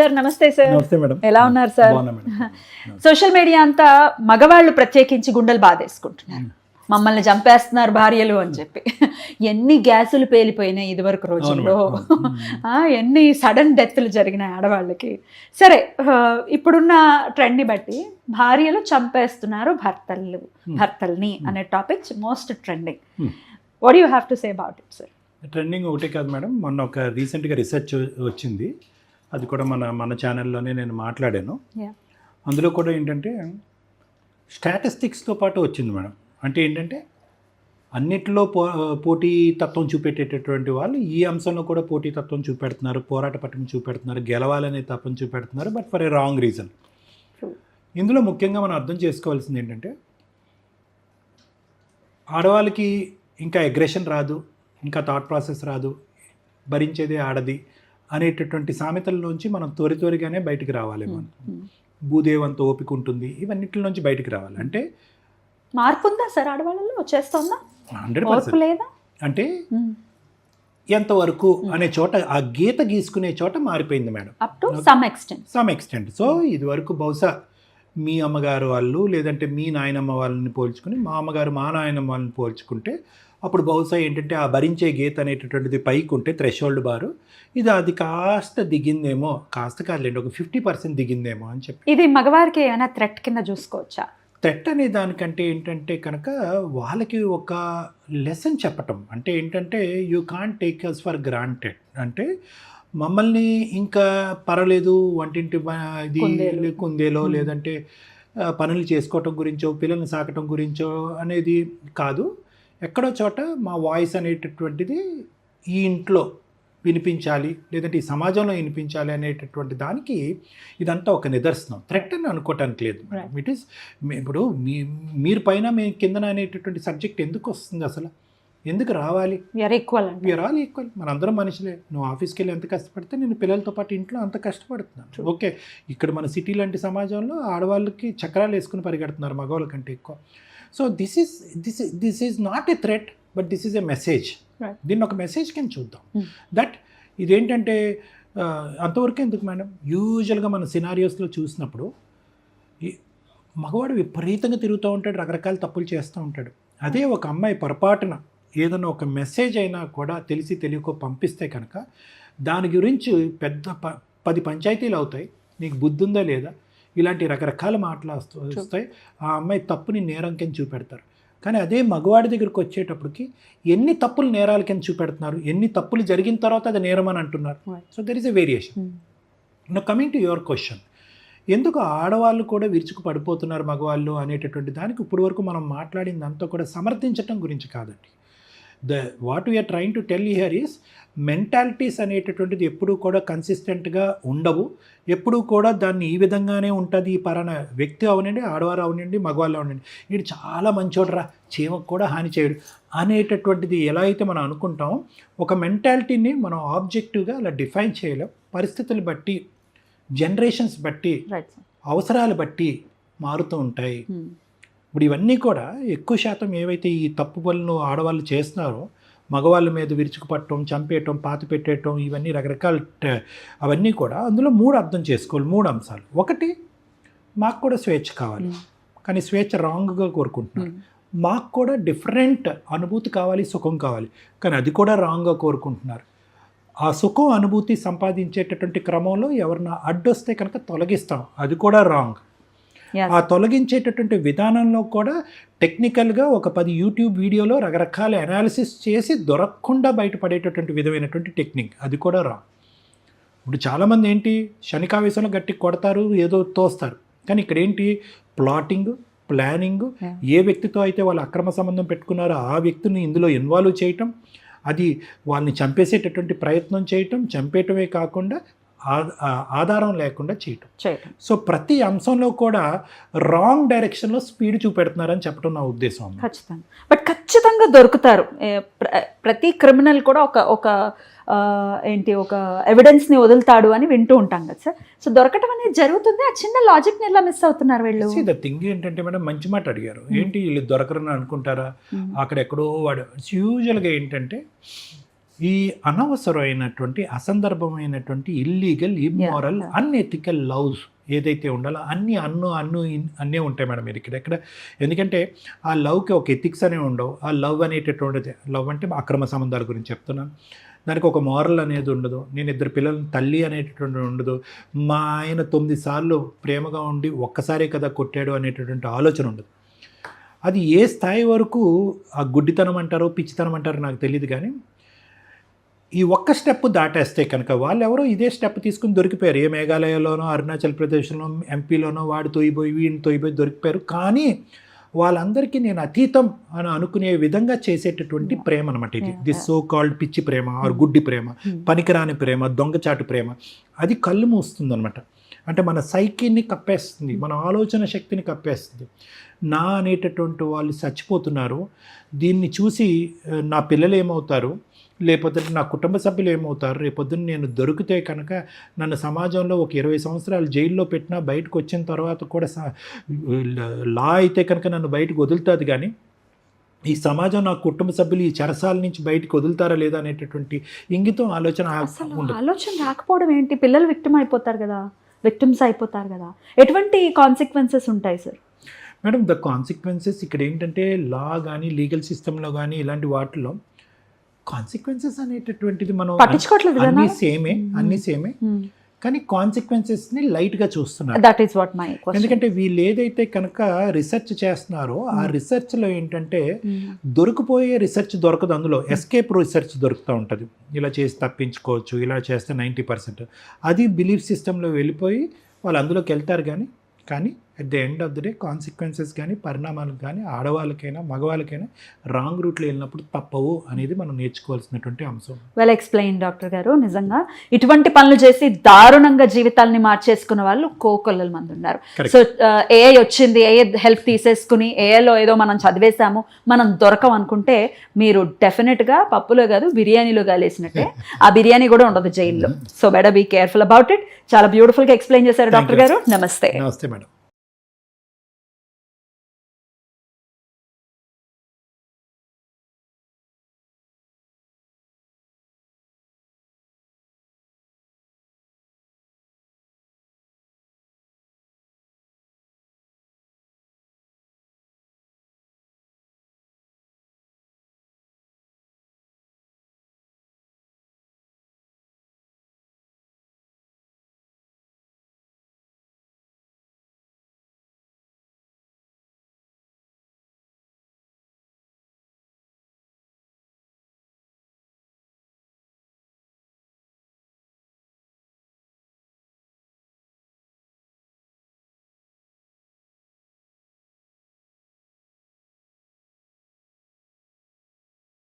Sir నమస్తే sir. నమస్తే madam. ఎలా ఉన్నారు సార్? సోషల్ మీడియా అంతా మగవాళ్ళు ప్రత్యేకించి గుండెలు బాధేసుకుంటున్నారు, మమ్మల్ని చంపేస్తున్నారు భార్యలు అని చెప్పి. ఎన్ని గ్యాసులు పేలిపోయినాయి ఇదివరకు రోజుల్లో, ఎన్ని సడన్ డెత్లు జరిగినాయి ఆడవాళ్ళకి. సరే, ఇప్పుడున్న ట్రెండ్ని బట్టి భార్యలు చంపేస్తున్నారు భర్తల్ని అనే topic most trending. What you have to say about it sir? Trending ఒకటే కాదు మేడం, మొన్న ఒక రీసెంట్గా రీసెర్చ్ వచ్చింది, అది కూడా మన ఛానల్లోనే నేను మాట్లాడాను. అందులో కూడా ఏంటంటే స్టాటిస్టిక్స్తో పాటు వచ్చింది మేడం. అంటే ఏంటంటే అన్నిటిలో పోటీ తత్వం చూపెట్టేటటువంటి వాళ్ళు ఈ అంశంలో కూడా పోటీ తత్వం చూపెడుతున్నారు, పోరాట పట్టును చూపెడుతున్నారు, గెలవాలనే తత్వం చూపెడుతున్నారు, but for a wrong reason. ఇందులో ముఖ్యంగా మనం అర్థం చేసుకోవాల్సింది ఏంటంటే ఆడవాళ్ళకి ఇంకా అగ్రెషన్ రాదు, ఇంకా థాట్ ప్రాసెస్ రాదు, భరించేదే ఆడది అనేటటువంటి సామెతల్లోంచి మనం త్వరిగానే బయటికి రావాలి. మనం భూదేవంతో ఓపిక ఉంటుంది, ఇవన్నిటిలోంచి బయటికి రావాలి. అంటే మార్పు ఉందా సార్ ఆడవాళ్ళలో? వచ్చేస్తుందా? 100%. అంటే ఎంతవరకు అనే చోట, ఆ గీత గీసుకునే చోట మారిపోయింది madam, up to some extent. So ఇది వరకు బహుశా మీ అమ్మగారు వాళ్ళు లేదంటే మీ నాయనమ్మ వాళ్ళని పోల్చుకుని మా అమ్మగారు మా నాయనమ్మ వాళ్ళని పోల్చుకుంటే అప్పుడు బహుశా ఏంటంటే ఆ భరించే గీత అనేటటువంటిది పైకి ఉంటే థ్రెషోల్డ్ బారు, అది కాస్త దిగిందేమో, కాస్త కాదులేండి ఒక 50% దిగిందేమో అని చెప్పి. ఇది మగవారికి ఏమైనా థ్రెట్ కింద చూసుకోవచ్చా? థ్రెట్ అనే దానికంటే ఏంటంటే కనుక వాళ్ళకి ఒక లెసన్ చెప్పటం. అంటే ఏంటంటే you can't take us for granted. అంటే మమ్మల్ని ఇంకా పర్వాలేదు వంటింటి ఇది కుందేలో లేదంటే పనులు చేసుకోవటం గురించో పిల్లల్ని సాకటం గురించో అనేది కాదు. ఎక్కడో చోట మా వాయిస్ అనేటటువంటిది ఈ ఇంట్లో వినిపించాలి లేదంటే ఈ సమాజంలో వినిపించాలి అనేటటువంటి దానికి ఇదంతా ఒక నిదర్శనం. థ్రెట్ అని అనుకోవటానికి లేదు. ఇట్ ఈస్ ఇప్పుడు మీరు పైన మేము కిందన అనేటటువంటి సబ్జెక్ట్ ఎందుకు వస్తుంది అసలు? ఎందుకు రావాలి? We are all equal. మనందరం మనుషులే. నువ్వు ఆఫీస్కి వెళ్ళి ఎంత కష్టపడితే నేను పిల్లలతో పాటు ఇంట్లో అంత కష్టపడుతున్నాను. ఓకే, ఇక్కడ మన సిటీ లాంటి సమాజంలో ఆడవాళ్ళకి చక్రాలు వేసుకుని పరిగెడుతున్నారు మగవాళ్ళ కంటే ఎక్కువ. So this is not a threat but this is a message. దీన్ని ఒక మెసేజ్ కింద చూద్దాం. దట్ ఇదేంటంటే అంతవరకు ఎందుకు మేడం, యూజువల్గా మన సినారియోస్లో చూసినప్పుడు మగవాడు విపరీతంగా తిరుగుతూ ఉంటాడు, రకరకాల తప్పులు చేస్తూ ఉంటాడు. అదే ఒక అమ్మాయి పొరపాటున ఏదైనా ఒక మెసేజ్ అయినా కూడా తెలిసి తెలియకో పంపిస్తే కనుక దాని గురించి పెద్ద 10 పంచాయతీలు అవుతాయి. నీకు బుద్ధి ఉందా లేదా, ఇలాంటి రకరకాల మాటలు వస్తాయి. ఆ అమ్మాయి తప్పుని నేరం కింద చూపెడతారు. కానీ అదే మగవాడి దగ్గరికి వచ్చేటప్పటికి ఎన్ని తప్పులు నేరాల కింద చూపెడుతున్నారు, ఎన్ని తప్పులు జరిగిన తర్వాత అది నేరం అని అంటున్నారు. So there is a variation. Now coming to your question, ఎందుకు ఆడవాళ్ళు కూడా విరుచుకు పడిపోతున్నారు మగవాళ్ళు అనేటటువంటి దానికి ఇప్పుడు వరకు మనం మాట్లాడిందంతా కూడా సమర్థించటం గురించి కాదండి. What we are trying to tell here is mentalities అనేటటువంటిది ఎప్పుడూ కూడా కన్సిస్టెంట్గా ఉండవు. ఎప్పుడూ కూడా దాన్ని ఈ విధంగానే ఉంటుంది. ఈ పరాన వ్యక్తి అవనండి, ఆడవారు అవనండి, మగవాళ్ళు అవనండి, వీడు చాలా మంచోడరా, చీమకు కూడా హాని చేయడు అనేటటువంటిది ఎలా అయితే మనం అనుకుంటామో ఒక మెంటాలిటీని మనం ఆబ్జెక్టివ్గా అలా డిఫైన్ చేయలేం. పరిస్థితులు బట్టి, జనరేషన్స్ బట్టి, అవసరాలు బట్టి మారుతూ ఉంటాయి. ఇప్పుడు ఇవన్నీ కూడా ఎక్కువ శాతం ఏవైతే ఈ తప్పు పనులు ఆడవాళ్ళు చేస్తున్నారో మగవాళ్ళ మీద విరుచుకుపట్టడం, చంపేయటం, పాతి పెట్టేయటం, ఇవన్నీ రకరకాల అవన్నీ కూడా అందులో 3 అర్థం చేసుకోవాలి. 3 అంశాలు. ఒకటి, మాకు కూడా స్వేచ్ఛ కావాలి, కానీ స్వేచ్ఛ రాంగ్గా కోరుకుంటున్నారు. మాకు కూడా డిఫరెంట్ అనుభూతి కావాలి, సుఖం కావాలి, కానీ అది కూడా రాంగ్గా కోరుకుంటున్నారు. ఆ సుఖం అనుభూతి సంపాదించేటటువంటి క్రమంలో ఎవరన్నా అడ్డొస్తే కనుక తొలగిస్తాం, అది కూడా రాంగ్. ఆ తొలగించేటటువంటి విధానంలో కూడా టెక్నికల్గా ఒక 10 యూట్యూబ్ వీడియోలో రకరకాల అనాలిసిస్ చేసి దొరకకుండా బయటపడేటటువంటి విధమైనటువంటి టెక్నిక్, అది కూడా రా. ఇప్పుడు చాలామంది ఏంటి శనికావేశంలో గట్టి కొడతారు, ఏదో తోస్తారు, కానీ ఇక్కడ ఏంటి ప్లాటింగ్, ప్లానింగ్, ఏ వ్యక్తితో అయితే వాళ్ళు అక్రమ సంబంధం పెట్టుకున్నారో ఆ వ్యక్తిని ఇందులో ఇన్వాల్వ్ చేయటం, అది వాళ్ళని చంపేసేటటువంటి ప్రయత్నం చేయటం, చంపేయటమే కాకుండా ఆధారం లేకుండా చేయటం. సో ప్రతి అంశంలో కూడా రాంగ్ డైరెక్షన్లో స్పీడ్ చూపెడుతున్నారని చెప్పడం నా ఉద్దేశం. ఖచ్చితంగా, బట్ ఖచ్చితంగా దొరుకుతారు. ప్రతి క్రిమినల్ కూడా ఒక ఒక ఎవిడెన్స్ని వదులుతాడు అని వింటూ ఉంటాం కదా సార్. సో దొరకటం అనేది జరుగుతుంది. ఆ చిన్న లాజిక్ని ఎలా మిస్ అవుతున్నారు వీళ్ళు? ద థింగ్ ఏంటంటే మేడం, మంచి మాట అడిగారు. ఏంటి వీళ్ళు దొరకరని అనుకుంటారా? అక్కడెక్కడో వాడు యూజువల్గా ఏంటంటే ఈ అనవసరమైనటువంటి అసందర్భమైనటువంటి ఇల్లీగల్ ఇమ్మోరల్ అన్ఎథికల్ లవ్స్ ఏదైతే ఉండాలో అన్నీ ఉంటాయి మేడం మీరు ఇక్కడ ఎందుకంటే ఆ లవ్కి ఒక ఎథిక్స్ అనేవి ఉండవు. ఆ లవ్ అనేటటువంటిది లవ్ అంటే అక్రమ సంబంధాల గురించి చెప్తున్నాను. దానికి ఒక మోరల్ అనేది ఉండదు. నేను 2 పిల్లలను తల్లి అనేటటువంటి ఉండదు. మా ఆయన 9 సార్లు ప్రేమగా ఉండి ఒక్కసారే కదా కొట్టాడు అనేటటువంటి ఆలోచన ఉండదు. అది ఏ స్థాయి వరకు ఆ గుడ్డితనం అంటారో పిచ్చితనం అంటారో నాకు తెలియదు. కానీ ఈ ఒక్క స్టెప్ దాటేస్తే కనుక వాళ్ళు ఎవరో ఇదే స్టెప్ తీసుకుని దొరికిపోయారు. ఏ మేఘాలయలోనో అరుణాచల్ ప్రదేశ్లో ఎంపీలోనో వాడు తోయిపోయి వీడిని తోయిపోయి దొరికిపోయారు. కానీ వాళ్ళందరికీ నేను అతీతం అని అనుకునే విధంగా చేసేటటువంటి ప్రేమ అనమాట ఇది. దిస్ సో కాల్డ్ పిచ్చి ప్రేమ ఆర్ గుడ్డి ప్రేమ, పనికిరాని ప్రేమ, దొంగచాటు ప్రేమ. అది కళ్ళు మూస్తుంది అనమాట. అంటే మన సైకిని కప్పేస్తుంది, మన ఆలోచన శక్తిని కప్పేస్తుంది. నా అనేటటువంటి వాళ్ళు చచ్చిపోతున్నారు. దీన్ని చూసి నా పిల్లలు ఏమవుతారు, లేకపోతే నా కుటుంబ సభ్యులు ఏమవుతారు, రేపొద్దున నేను దొరికితే కనుక నన్ను సమాజంలో ఒక 20 సంవత్సరాలు జైల్లో పెట్టినా బయటకు వచ్చిన తర్వాత కూడా లా అయితే కనుక నన్ను బయటకు వదులుతుంది. కానీ ఈ సమాజం నా కుటుంబ సభ్యులు ఈ చెరసాల నుంచి బయటకు వదులుతారా లేదా అనేటటువంటి ఇంగితం ఆలోచన రాకపోవడం ఏంటి? పిల్లలు విక్టిమ్స్ అయిపోతారు కదా. ఎటువంటి కాన్సిక్వెన్సెస్ ఉంటాయి సార్? మేడం ద కాన్సిక్వెన్సెస్ ఇక్కడ ఏంటంటే లా కానీ లీగల్ సిస్టంలో కానీ ఇలాంటి వాటిలో కాన్సిక్వెన్సెస్ అనేటటువంటిది మనం పట్టించుకోవట్లేదు. అన్ని సేమే కానీ కాన్సిక్వెన్సెస్ని లైట్గా చూస్తున్నారు. That is what my question. ఎందుకంటే వీళ్ళు ఏదైతే కనుక రీసెర్చ్ చేస్తున్నారో ఆ రీసెర్చ్లో ఏంటంటే దొరికిపోయే రీసెర్చ్ దొరకదు. అందులో ఎస్కేప్ రీసెర్చ్ దొరుకుతూ ఉంటుంది. ఇలా చేసి తప్పించుకోవచ్చు, ఇలా చేస్తే 90%. అది బిలీఫ్ సిస్టంలో వెళ్ళిపోయి వాళ్ళు అందులోకి వెళ్తారు. కానీ at the end of the day consequences కానీ పరిణామాలకు కానీ ఆడవాళ్ళకైనా మగవాళ్ళకైనా రాంగ్ రూట్లో వెళ్ళినప్పుడు తప్పవు అనేది మనం నేర్చుకోవాల్సినటువంటి అంశం. వెల్ ఎక్స్ప్లెయిన్ డాక్టర్ గారు. నిజంగా ఇటువంటి పనులు చేసి దారుణంగా జీవితాలని మార్చేసుకున్న వాళ్ళు కోకొల్లల మంది ఉన్నారు. సో ఏఐ వచ్చింది, ఏఐ హెల్ప్ తీసేసుకుని ఏఐలో ఏదో మనం చదివేశాము, మనం దొరకం అనుకుంటే మీరు డెఫినెట్గా పప్పులో కాదు బిర్యానీలో కాలేసినట్టే. ఆ బిర్యానీ కూడా ఉండదు జైల్లో. So better be careful about it. చాలా బ్యూటిఫుల్గా ఎక్స్ప్లెయిన్ చేశారు డాక్టర్ గారు. నమస్తే. నమస్తే మేడం.